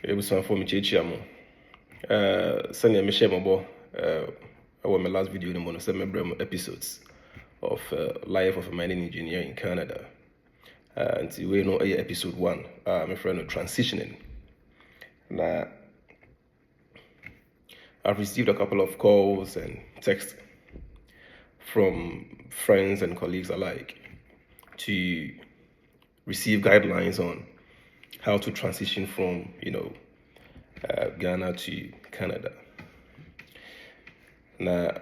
It was for me chichiamo. Send me share my my last video in one of several episodes of life of a mining engineer in Canada. And we know episode 1, my friend of transitioning. Now, I've received a couple of calls and texts from friends and colleagues alike to receive guidelines on how to transition from, Ghana to Canada. Now,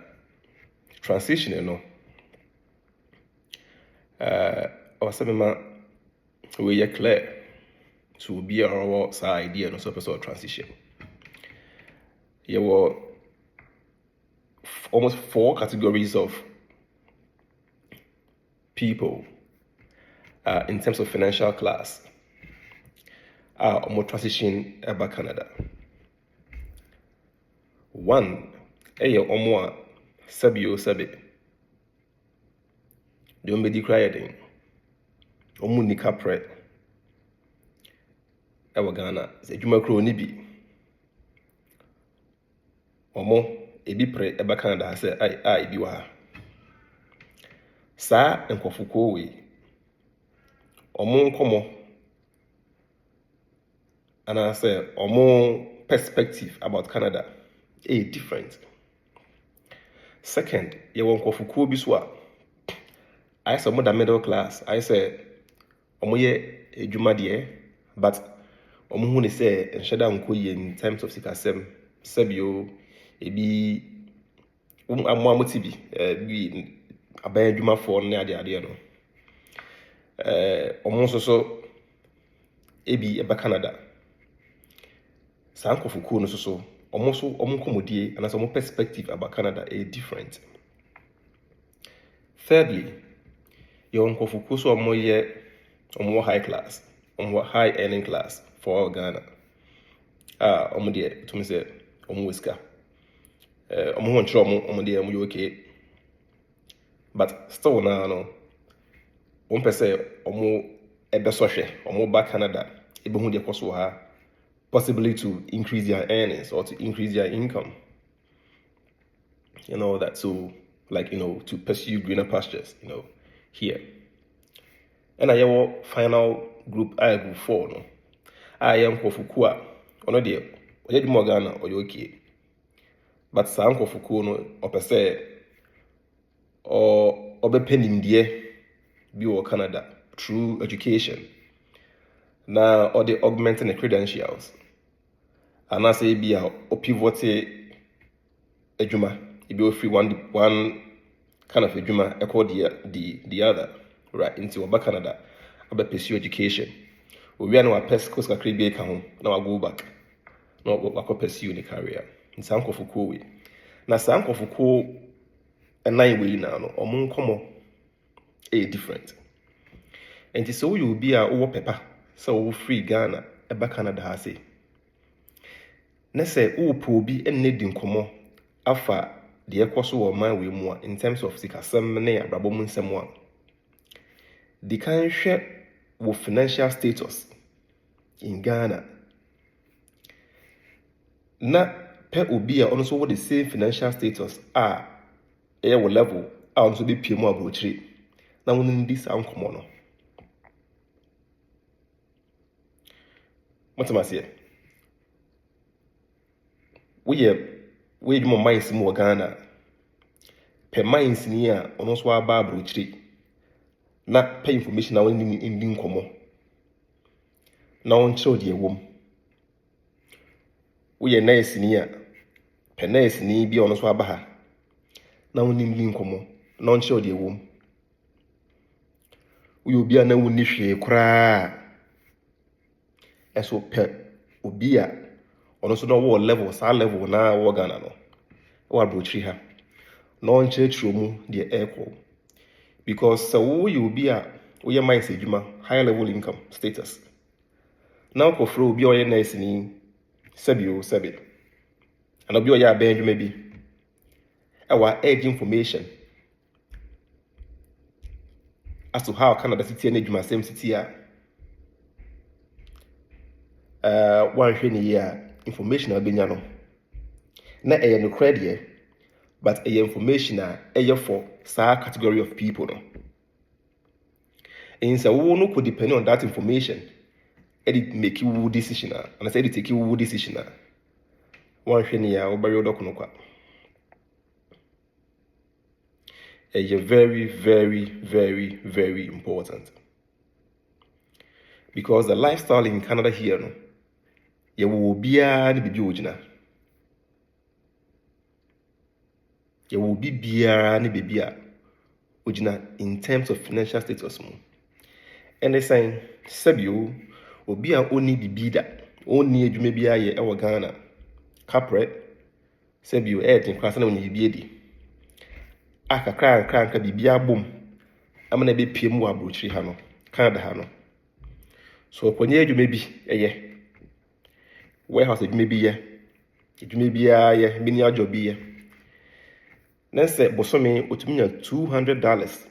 transition, we are clear to be our idea no so transition. There were almost 4 categories of people in terms of financial class more transition about Canada. 1, omo sabi the omedi crying omu nika pre ewa Ghana se adwuma kro ni bi omo ebi pre eba Canada ha se ai bi wa ha sa enkofuko we omo nkomo ana say omo perspective about Canada different. Second, you want kofuko bi so I say more than middle class. I say omo ye adwuma de but omo hu ne say enhweda nko ye in terms of sikasem sabio ebi amoamoti bi aban adwuma fo ne ade no omo so ebi eba Canada sankofuko no so omo komodie and some perspective about Canada different. Thirdly, your nkofuko so omo high class, omo high earning class for Ghana. Omo de to me say omo wiska. Omo won tro omo de omo okay. But still now no. One person omo ebesohwe, omo back Canada, ebe hu de koso ha possibly to increase their earnings or to increase their income. And all that. So to pursue greener pastures, here. And I have final group I group 4 no. I am kofukua ono de oye mo Ghana or okay. But san kofuku no opese or obepenim die bi wo Canada through education. Now or the augmenting the credentials. And I say be a pivote ejuma. It be free one kind of ejuma equal the other, right? Into about Canada, about pursue education. We are now a pest coast crebe home. Now I go back. Now I pursue the career. In Sanko Fuku way. Now Sanko Fuku and 9 way now no or common different. And so you will be a over pepper. So free Ghana about Canada has say. Na say po bi ennedi nkomo afa de ekoso wo man we mu in terms of sikasem na abrabo mu nsem a di kan hwe wo financial status in Ghana na pe obi a ono so wo the same financial status wo level ono so be pie mu abrochire na wo ndi sa nkomo no motamase we do more minds more Ghana per minds ni a ono so aba abrochire na pay information na woni ndi nkomo na on show de ewom we nice ni a per nice ni bi ono so aba ha na woni ndi nkomo na on show de ewom we obi a na woni hwe kura eso per obi a ono so no wo level sa level na wo Ghana no wo abrochiri ha no nchechiro mu de equal because so you be a we mind say juma high level income status now ko fro obi o ye nice ni sabi and obi o ya ben juma bi our edge information as to how Canada city and juma same city one hwɛ information a benya no na ɛyɛ no credit but ɛyɛ information a ɛyɛ for saa category of people no and so wo no could depend on that information edit make you decision and I said it take you decision one hwɛ ne a wobɛyɛ dɔko no kwa ɛyɛ very very very very important because the lifestyle in Canada here no yɛwɔ biara ne bibi ogyina yɛwɔ biara ne bibi a ogyina in terms of financial status mu ɛne sɛn sɛbio obi a ɔnni bibi da ɔnni adwuma bi ayɛ ɛwɔ Ghana kapre sɛbio ɛyɛ den kwasa na ɔnyɛ bibi edi akakra nka bibi abom ama na bepie mu wɔ aburokyiri ha no Canada ha no so ɔkɔnyɛ adwuma bi ɛyɛ warehouse adwuma bi yɛ adwuma biara yɛ mini adwo bi yɛ na sɛ bosome otumi nya $200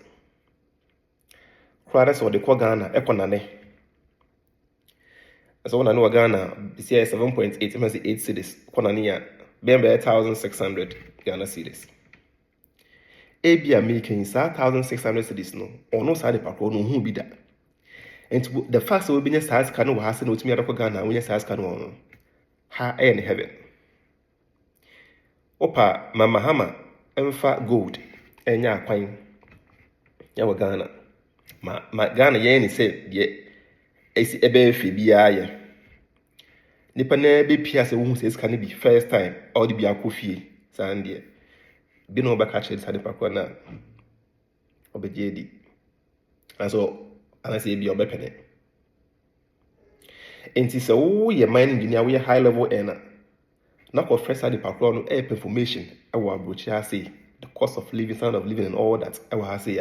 kora sɛ ɔde kɔ Ghana ɛkɔ nane ɛsɛ wɔn nane wɔ Ghana bisi yɛ 7.8 ɛmɛ sɛ 8 cedis kɔ nane a bɛn bɛyɛ 1,600 Ghana cedis ebi a making saa 1,600 cedis no ɔno saa de pakɔ no ohun bi da and the fact sɛ obi nyɛ saa sika no wɔ ha sɛ na otumi adakɔ Ghana wɔnyɛ saa sika no wɔ no ha ɛyɛ ne heaven opa mama hama ɛmfa gold ɛnyɛ akwan yɛwɔ Ghana ma Ghana yɛn ne sɛ deɛ ɛsi ɛbɛyɛ fɛ biara yɛ nipa na bɛpia sɛ wohu sɛ sika no bi first time a ɔde bi akɔ fie saa ndeɛ bi na ɔbɛka kyerɛ saa nipa kɔ na ɔbɛgye di anso anasɛ bi ɔbɛpɛne enti sɛ woyɛ mining engineer woyɛ high level earner na kɔ first side pakro no air information ɛwɔ aburokyiri ha sei the cost of living standard of living and all that ɛwɔ ha sei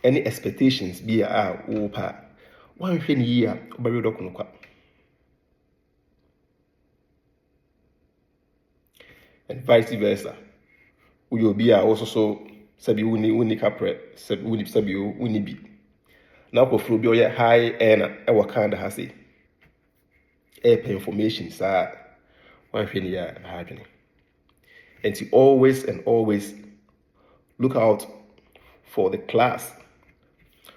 any expectations bi a wo pa wan hwɛ ne yi a ɔbɛwe dɔko no kwa and vice versa woyɛ obi a wo so sɛbi woni kapre sɛbi woni bi na kɔforo bi ɔyɛ high earner ɛwɔ Canada ha sei ɛpɛ information saa wan hwɛ ne ya ha adwene and to always look out for the class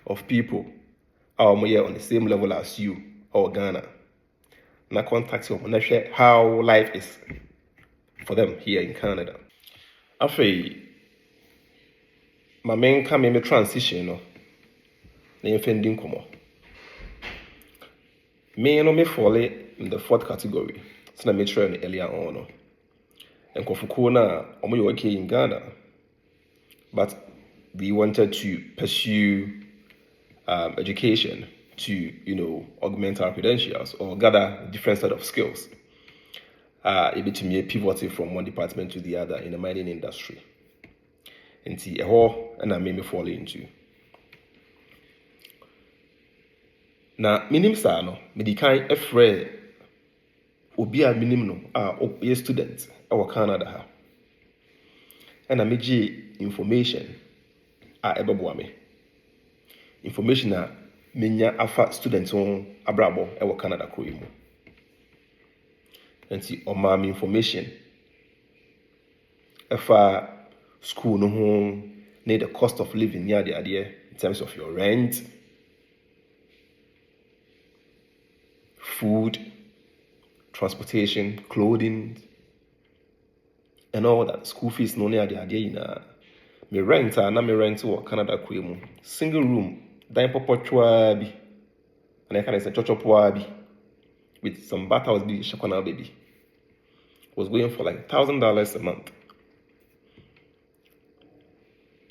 of people are on the same level as you or Ghana. Na contact you na share how life is for them here in Canada. After my main come transition no na yɛmfɛndi nkɔmmɔ me fall in the fourth category so na mekyerɛ no earlier on no nkɔfokuo no a ɔmo yɛ okay in Ghana but we wanted to pursue education to augment our credentials or gather different set of skills able to be pivoting from one department to the other in the mining industry and see a whole and I made me fall into na minim saa no medi kan efrɛ obi a minim no a ɔyɛ student ɛwɔ Canada ha ɛna megye information a ɛbɛboa me information a menya afa student ho abrabɔ ɛwɔ Canada kuro yi mu nti ɔmaa me information ɛfa school no ho ne the cost of living ne adeɛ in terms of your rent, food, transportation, clothing, and all that. School fees no ne adeɛ na me rent na me rent wɔ Canada kuro mu single room dan pɔpɔtwaa bi and I can say chochopoa bi with some battles bi shakwana baby was going for like $1,000 a month.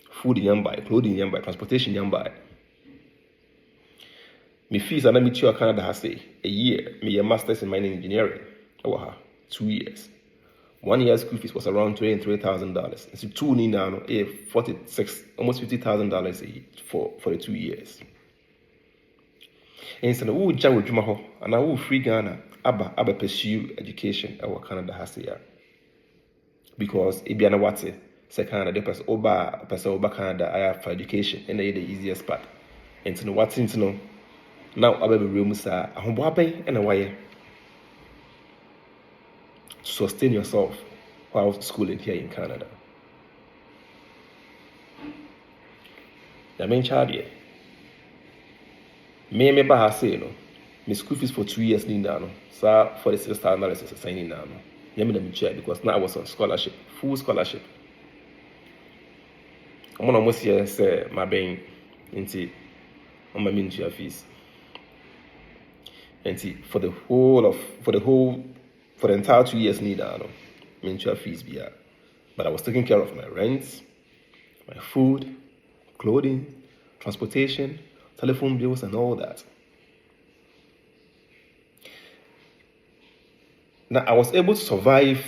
Food in buy, clothing in buy, transportation in buy. Me fees and I meet you Canada has a year. Me a master's in mining engineering. 2 years. 1 year school fees was around $23,000. So 2 years now, $46, almost $50,000 a year for the 2 years. And so we jam with Jumaho and I will free Ghana aba pursue education at Canada has here. Because it be an what's say Canada the person over Canada I have for education and they the easiest part. And so what's into know Now I be room sa ahoboaben and why to sustain yourself while schooling here in Canada. The main child here. Me ba ha say no. My school fees for 2 years ni no. So for the semester analysis signing now no. Me na me chair because now I was on scholarship, full scholarship. I'm almost here say my being into on my ministry fees. And for the entire 2 years need no ministry fees be here. But I was taking care of my rent, my food, clothing, transportation, telephone bills, and all that. Now I was able to survive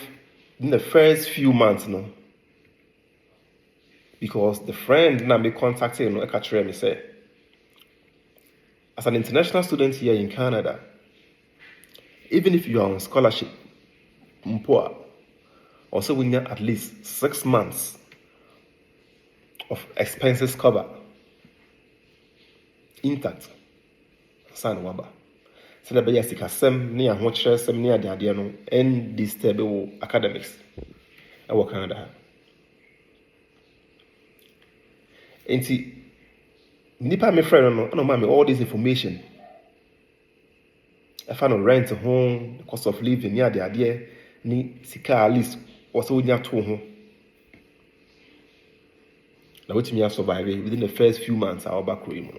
in the first few months, no, because the friend now me contacted, you know, me say, as an international student here in Canada, even if you are on scholarship, mpoa, also we need at least 6 months of expenses cover intact. San waba. So that be a sikasem near watcher sem near the adiano and stable academics. I work Canada. And see, nipa me friend no mommy all this information. I found a rent home, the cost of living near the idea, ni sika at least also near to home. Now what me have survived within the first few months I'll back home.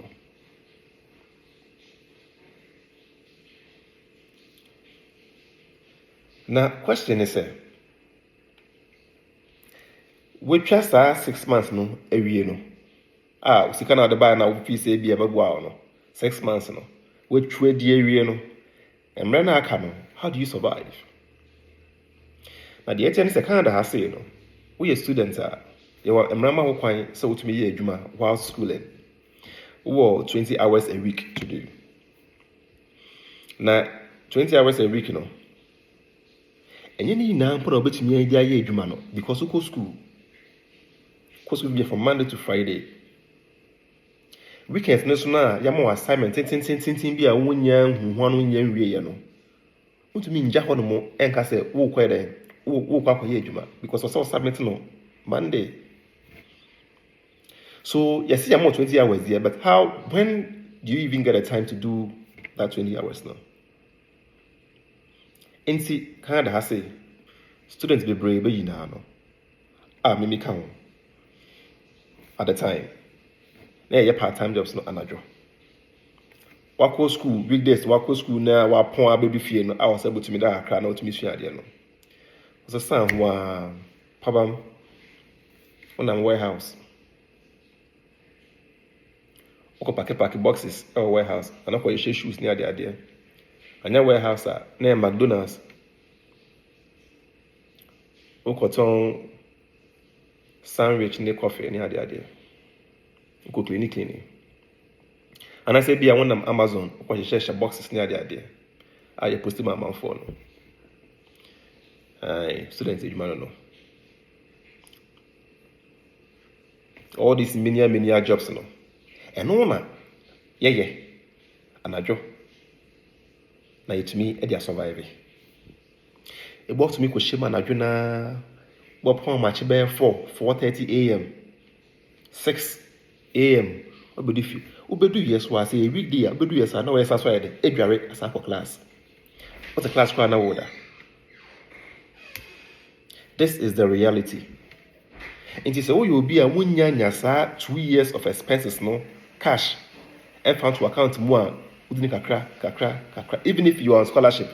Now question is we trust 6 months no every no. Sika na de buy na we say be abegwa no 6 months no. We trade area no. And right now how do you survive? Now the ATN is Canada has say no. We are students you are emrama ho kwan so to me ye adwuma while schooling. We 20 hours a week to do. Now 20 hours a week no. And you need now put a bit me idea ye adwuma no because we go school. Course we be from Monday to Friday. Weekends no so na ya mo assignment tin bi a wonya huhwan wonya nwie ye no. Untumi nja ho no mo enka se wo kwa den wo kwa ye adwuma because we submit no Monday. So yes, you have more 20 hours there, but when do you even get a time to do that 20 hours now? And see, Canada has say, students be brave, you know. Mimi count at the time. Now, your part-time jobs not another. Wako school, weekdays, wako school now, wapon baby fear, no, I was able to meet that crowd, not to miss you idea, no. Was a son who, Pabam, on a warehouse. Pack boxes or warehouse and not shoes near the idea. And that warehouse near McDonald's. Cotton sandwich near coffee near the idea. Cleaning. And I say be I want them Amazon or share boxes near the idea. I posted my mouth phone. Students you might know. All these many jobs no. And no man, yeah, and I draw. Now to me, I survive. It brought to me Kushima and Ajuna. What point much bear 4:30 a.m., 6 a.m. What would you? Ubedu yes was a weekday. Ubedu yes, I know as I said. Edward as for class. What's a class crown order? This is the reality. And you say, oh, you'll be a wunya 2 years of expenses, no. Cash and found to account more kakra. Even if you are on scholarship,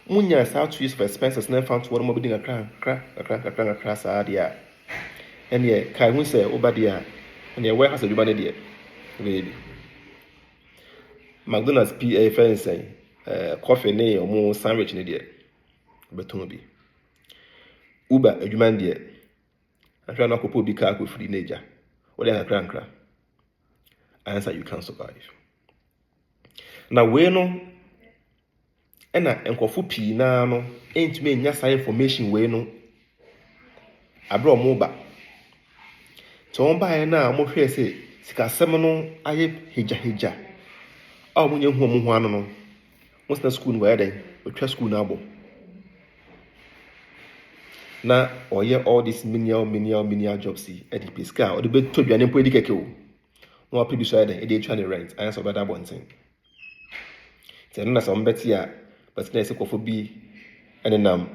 munya is how to use for expenses and found to one more bidding a kakra sadia. And yeah, can we say over there? And yeah, where has a human idea? Baby. McDonald's PA fancy coffee nay or more sandwich in idiot. But be Uber a human dear. I try not to put big car with free nature. What are crank? Answer you can survive. Now we no ena enkofu pii na no entime nya sa information we no abro mo ba to on ba na mo hwe se sika sem no aye heja a wɔn nyɛ hu wɔn ho ano no wɔn sena school no wɔyɛ dɛn wɔtwa school no abɔ na ɔyɛ all these menial jobs yi ɛde pay sika a ɔde bɛtɔ aduane mpo edi kɛkɛ o na wapɛ bi so ayɛ dɛn ɛde atwa ne rent ayɛ sɛ ɔbɛda abɔnten nti ɛno na sɛ wɔn bɛte a bɛtena ɛsɛ kɔfo bi ɛnenam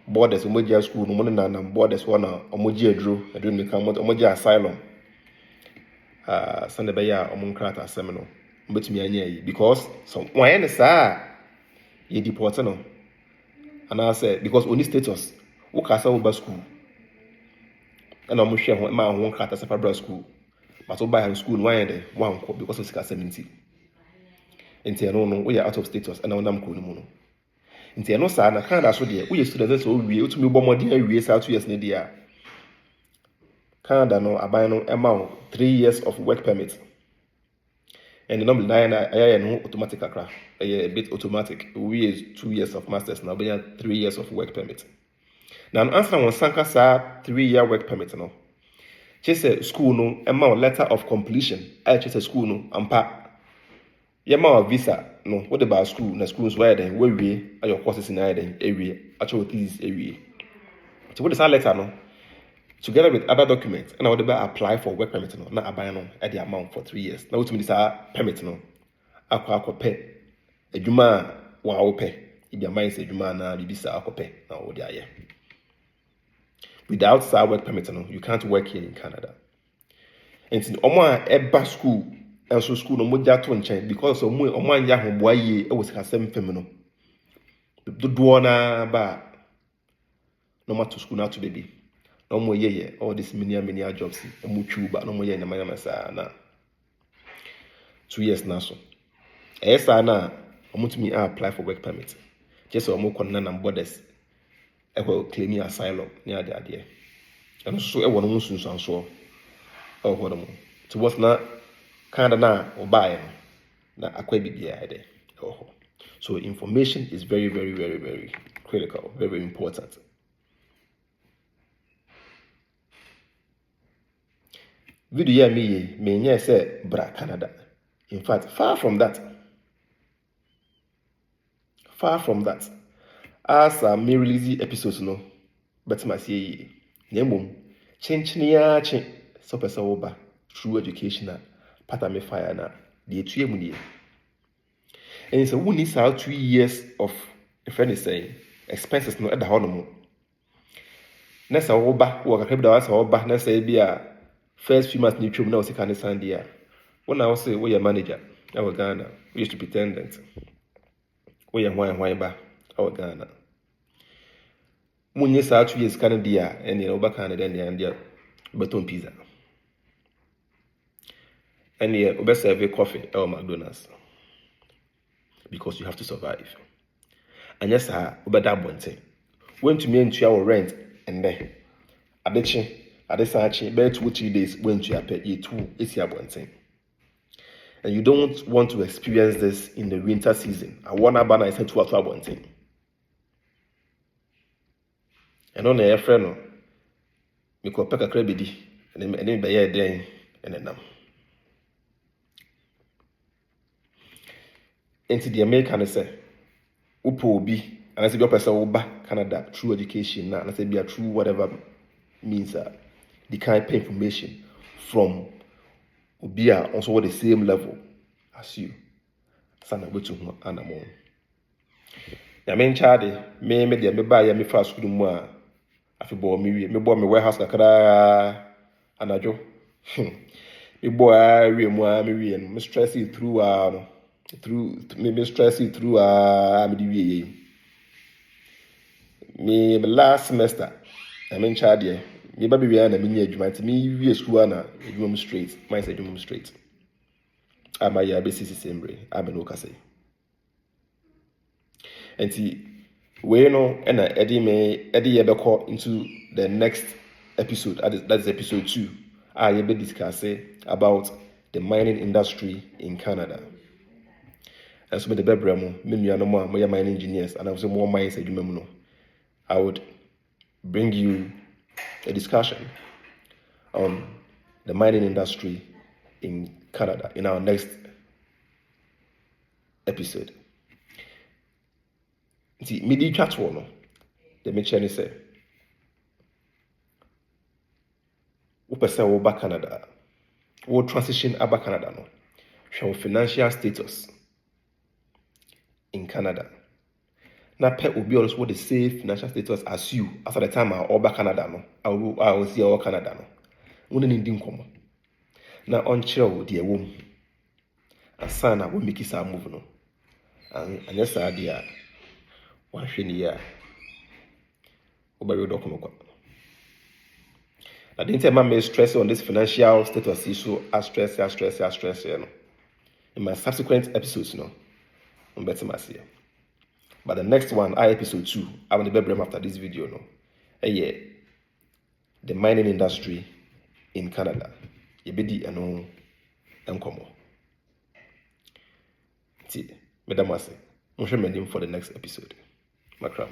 borders wɔn gye school no wɔn nenam borders hɔ na wɔn gye aduro ne kan wɔn gye asylum sanda bɛyɛ a wɔn nkrataa asɛm no wɔn bɛtumi anya yi because so wɔn ayɛ ne saa yɛ deport no anaasɛ because oni status wokasa wo ba school ɛna wɔn hwɛ ho ma ho nkrataa sɛ fabra school but wo ba school no wɔayɛ dɛ wɔankɔ because of sika asɛm nti ɛno no woyɛ out of status ɛna wɔnam kuro no mu no nti ɛno saa na Canada so deɛ woyɛ student sɛ wowie wotumi bɔ mmɔden awie saa 2 years ne deɛ a Canada no aban no ɛma wo 3 years of work permit and normally na ɛyɛ no automatic kakra ɛyɛ a bit automatic we is 2 years of masters na wobɛnya 3 years of work permit na no answer wɔn sanka saa 3-year work permit no kyerɛ sɛ school no ɛma wo letter of completion ɛyɛ kyerɛ sɛ school no ampa yɛma wo visa no wode ba school na school nso ayɛ dɛn wawie ayɛ courses na ayɛ dɛn awie akyɛ wo thesis awie nti wode saa letter no together with other documents and I would apply for work permit no na aban no at the amount for 3 years na wotumi saa permit no akɔ adwuma wa wo pɛ ibi aman sɛ adwuma na bibi saa akɔpɛ na wo de ayɛ without saa work permit no you can't work here in Canada and omo a eba school and so school no mo gya to nkyɛn because omo anya hoboa yie e wo sika sɛm fam no dodoɔ na ba no ma to school na to baby no more ye all this menial jobs mu twiba no more ye na manya saa na 2 years na so saa na omutumi apply for work permit just omo konna na borders claim asylum ni ade and so e wono nsunsanso ho no to what na Canada na obaye na akwa bibia ade so information is very critical, very important. Video me me say bra Canada. In fact, far from that. As me release episodes no, but my say nyemom chenchenia chen so pesa oba through educational part me fire na the etuye mu die. And so we need 2 years of a friend is saying expenses no at the hono. Nessa oba wo kakra bi da wasa oba na say bia first few months, you know, can understand here. When I was say, we are manager, our Ghana, we used to be pretendant. We are wine bar, our Ghana. When you start 2 years, Canada, and you know, back Canada, and the baton pizza. And you best serve coffee or McDonald's because you have to survive. And yes, sir, but that one thing. When to me into our rent, and then, addiction. At this time, about 2 or 3 days when you are paid, you too is your one thing. And you don't want to experience this in the winter season. I want to ban I said 2 or 1 thing. And on the friend, we could pack a credit and then buy a day and then. Into the American say, Upo be, and I say, your person will back Canada through education now, and I say, be a true whatever means that. The kind of information from Ubia also at the same level as you. Sana wetu anamo. Ya men chade me dia me ba ya me fa school mu a afebo me bo me warehouse kakra anajo. Me bo a we mu a me we no me stress it through no me stress it through me di we me last semester ya men chade me ba be na me nya adwuma nti me wie school na adwuma straight my say adwuma straight ama ya be sisi sembre abe no kase nti we no na edi ye be call into the next episode that is episode 2 ye be discuss about the mining industry in Canada. And so me the bebre mo me nua no mo a mo mining engineers and I was more mines adwuma mu no I would bring you a discussion on the mining industry in Canada in our next episode. Nti midi twa to no the mekyɛ ne sɛ wopɛ sɛ woba Canada, wo transition aba Canada no, hwɛ wo financial status in Canada. Na pɛ obi ɔno so wɔ the same financial status as you as at the time a ɔba Canada no, a ɔsi a ɔwɔ Canada no, wo ne di nkɔmmɔ. Na ɔnkyerɛ wo deɛ ɛwɔ mu ansa na wɔmmeki saa move no. Anyɛ saa deɛ a wahwɛ ne yie a wobɛwe dɔkono kwa. I didn't tell me stress on this financial status issue as stress no. In my subsequent episodes, no, I'm better myself. But the next one, episode 2, I want to be after this video, no. Yeah, the mining industry in Canada. Yebedi ano enkomo. See, madam, I say, I'm sure for the next episode. Macram.